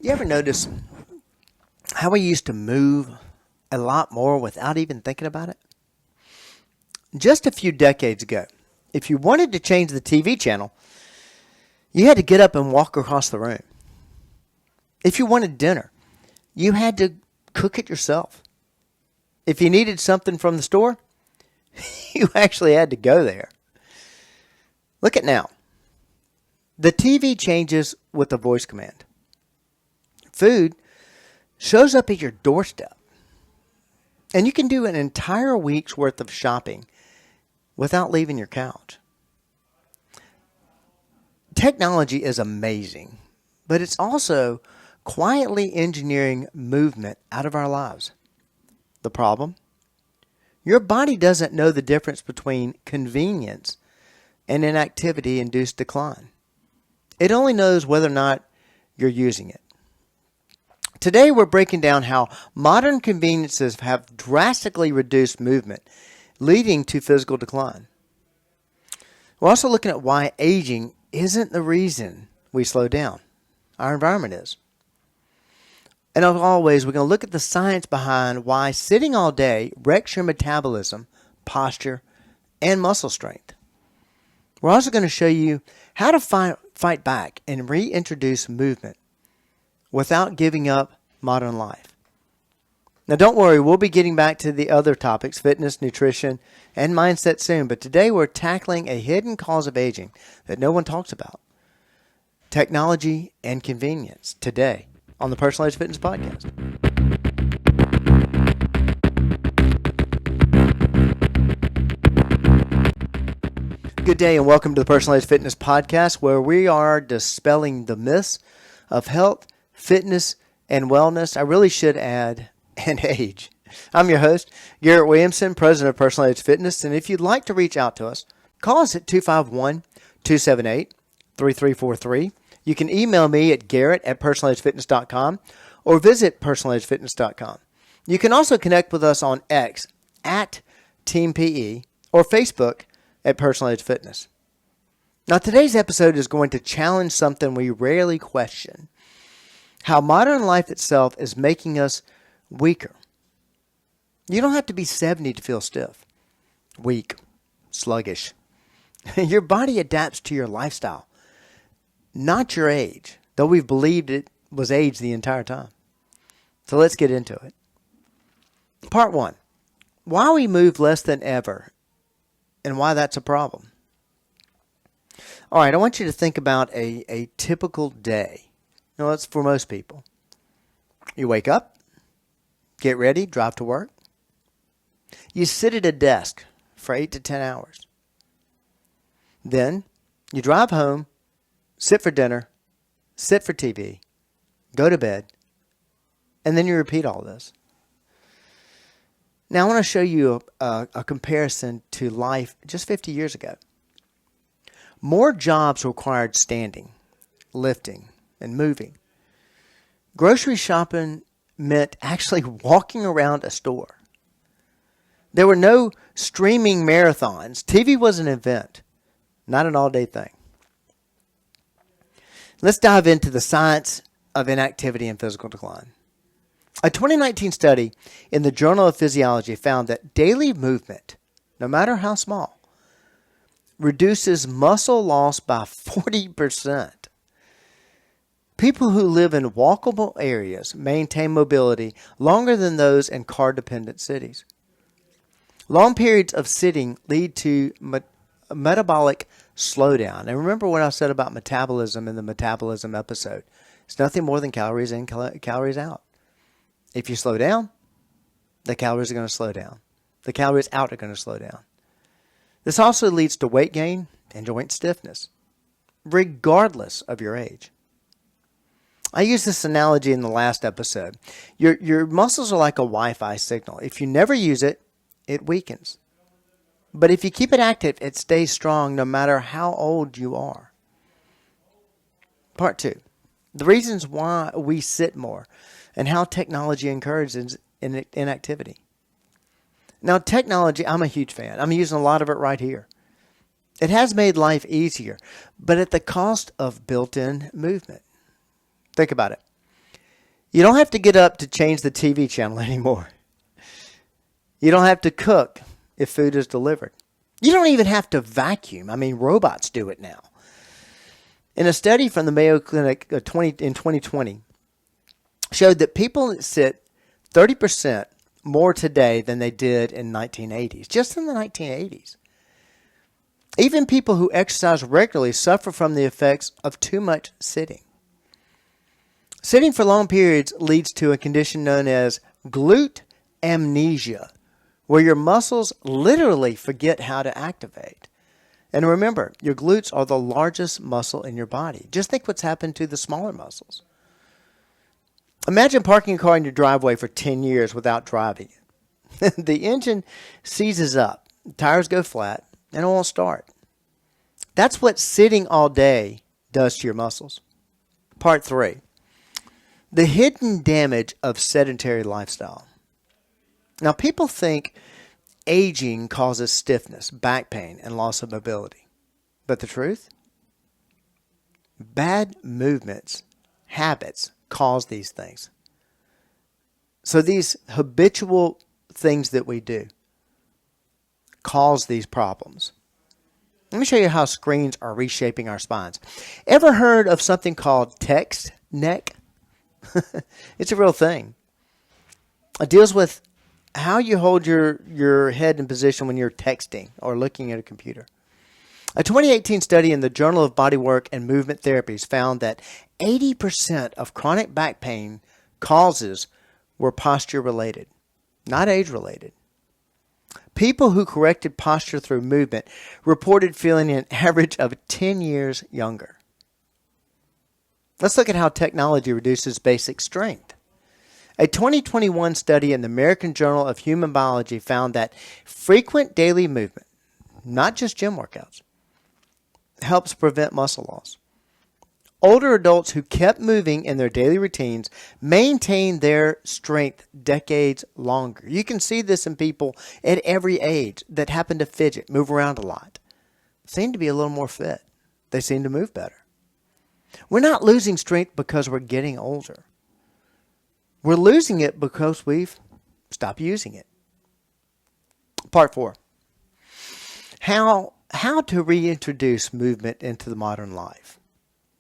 You ever notice how we used to move a lot more without even thinking about it? Just a few decades ago, if you wanted to change the TV channel, you had to get up and walk across the room. If you wanted dinner, you had to cook it yourself. If you needed something from the store, you actually had to go there. Look at now. The TV changes with a voice command. Food shows up at your doorstep. And you can do an entire week's worth of shopping without leaving your couch. Technology is amazing, but it's also quietly engineering movement out of our lives. The problem? Your body doesn't know the difference between convenience and inactivity-induced decline. It only knows whether or not you're using it. Today we're breaking down how modern conveniences have drastically reduced movement, leading to physical decline. We're also looking at why aging isn't the reason we slow down. Our environment is. And as always, we're going to look at the science behind why sitting all day wrecks your metabolism, posture, and muscle strength. We're also going to show you how to fight back and reintroduce movement without giving up modern life. Now don't worry, we'll be getting back to the other topics, fitness, nutrition, and mindset soon, but today we're tackling a hidden cause of aging that no one talks about. Technology and convenience, today on the Personalized Fitness Podcast. Good day and welcome to the Personalized Fitness Podcast, where we are dispelling the myths of health, fitness, and wellness. I really should add, and age. I'm your host, Garrett Williamson, president of Personalized Fitness, and if you'd like to reach out to us, call us at 251-278-3343. You can email me at garrett@personalizedfitness.com or visit personalizedfitness.com. You can also connect with us on X at Team PE or Facebook at Personalized Fitness. Now, today's episode is going to challenge something we rarely question: how modern life itself is making us weaker. You don't have to be 70 to feel stiff, weak, sluggish. Your body adapts to your lifestyle, not your age, though we've believed it was age the entire time. So let's get into it. Part 1, why we move less than ever and why that's a problem. All right, I want you to think about a typical day. No, that's for most people. You wake up, get ready, drive to work. You sit at a desk for 8 to 10 hours. Then you drive home, sit for dinner, sit for TV, go to bed, and then you repeat all this. Now I want to show you a comparison to life just 50 years ago. More jobs required standing, lifting, and moving. Grocery shopping meant actually walking around a store. There were no streaming marathons. TV was an event, not an all-day thing. Let's dive into the science of inactivity and physical decline. A 2019 study in the Journal of Physiology found that daily movement, no matter how small, reduces muscle loss by 40%. People who live in walkable areas maintain mobility longer than those in car-dependent cities. Long periods of sitting lead to metabolic slowdown. And remember what I said about metabolism in the metabolism episode. It's nothing more than calories in, calories out. If you slow down, the calories are going to slow down. The calories out are going to slow down. This also leads to weight gain and joint stiffness, regardless of your age. I used this analogy in the last episode. Your muscles are like a Wi-Fi signal. If you never use it, it weakens. But if you keep it active, it stays strong no matter how old you are. Part 2, the reasons why we sit more and how technology encourages inactivity. Now, technology, I'm a huge fan. I'm using a lot of it right here. It has made life easier, but at the cost of built-in movement. Think about it. You don't have to get up to change the TV channel anymore. You don't have to cook if food is delivered. You don't even have to vacuum. I mean, robots do it now. In a study from the Mayo Clinic in 2020, showed that people sit 30% more today than they did in 1980s, just in the 1980s. Even people who exercise regularly suffer from the effects of too much sitting. Sitting for long periods leads to a condition known as glute amnesia, where your muscles literally forget how to activate. And remember, your glutes are the largest muscle in your body. Just think what's happened to the smaller muscles. Imagine parking a car in your driveway for 10 years without driving it. The engine seizes up, tires go flat, and it won't start. That's what sitting all day does to your muscles. Part 3. The hidden damage of sedentary lifestyle. Now, people think aging causes stiffness, back pain, and loss of mobility. But the truth? Bad movements, habits, cause these things. So these habitual things that we do cause these problems. Let me show you how screens are reshaping our spines. Ever heard of something called text neck? It's a real thing. It deals with how you hold your head in position when you're texting or looking at a computer. A 2018 study in the Journal of Bodywork and Movement Therapies found that 80% of chronic back pain causes were posture related, not age related. People who corrected posture through movement reported feeling an average of 10 years younger. Let's look at how technology reduces basic strength. A 2021 study in the American Journal of Human Biology found that frequent daily movement, not just gym workouts, helps prevent muscle loss. Older adults who kept moving in their daily routines maintained their strength decades longer. You can see this in people at every age that happen to fidget, move around a lot, seem to be a little more fit. They seem to move better. We're not losing strength because we're getting older. We're losing it because we've stopped using it. Part 4. How to reintroduce movement into the modern life.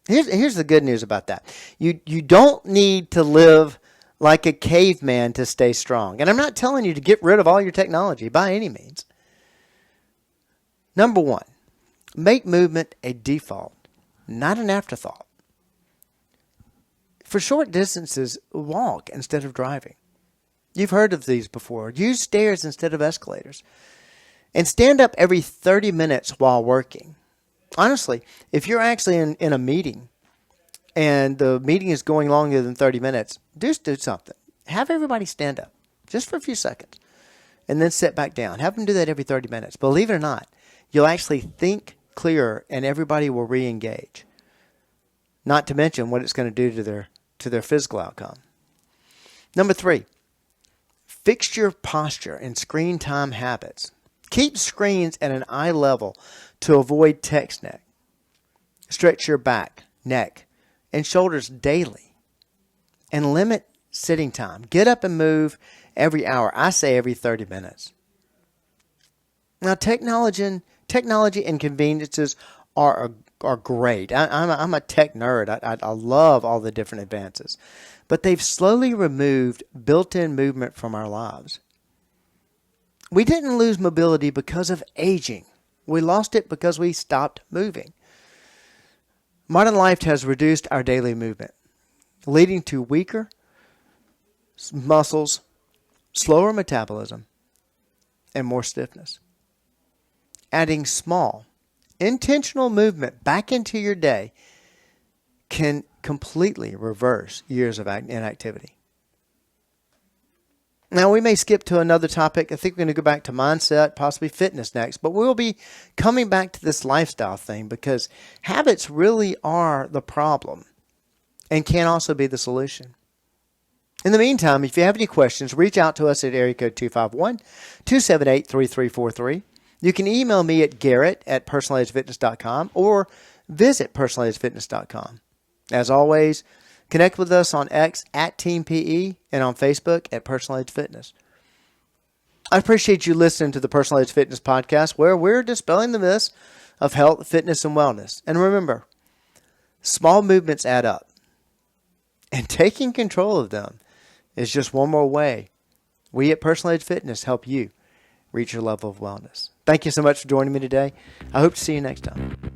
Here's the good news about that. You don't need to live like a caveman to stay strong. And I'm not telling you to get rid of all your technology by any means. Number 1, make movement a default, not an afterthought. For short distances, walk instead of driving. You've heard of these before. Use stairs instead of escalators. And stand up every 30 minutes while working. Honestly, if you're actually in a meeting and the meeting is going longer than 30 minutes, just do something. Have everybody stand up just for a few seconds and then sit back down. Have them do that every 30 minutes. Believe it or not, you'll actually think clearer and everybody will re-engage. Not to mention what it's going to do to their physical outcome. Number 3, fix your posture and screen time habits. Keep screens at an eye level to avoid text neck. Stretch your back, neck, and shoulders daily. And limit sitting time. Get up and move every hour. I say every 30 minutes. Now, technology and conveniences are great. I'm a tech nerd. I love all the different advances. But they've slowly removed built-in movement from our lives. We didn't lose mobility because of aging. We lost it because we stopped moving. Modern life has reduced our daily movement, leading to weaker muscles, slower metabolism, and more stiffness. Adding small, intentional movement back into your day can completely reverse years of inactivity. Now, we may skip to another topic. I think we're going to go back to mindset, possibly fitness next. But we'll be coming back to this lifestyle thing because habits really are the problem and can also be the solution. In the meantime, if you have any questions, reach out to us at area code 251-278-3343. You can email me at garrett@personalizedfitness.com or visit personalizedfitness.com. As always, Connect with us on X at Team PE and on Facebook at Personal Age Fitness. I appreciate you listening to the Personal Age Fitness Podcast, where we're dispelling the myths of health, fitness, and wellness. And remember, small movements add up. And taking control of them is just one more way we at Personal Age Fitness help you reach your level of wellness. Thank you so much for joining me today. I hope to see you next time.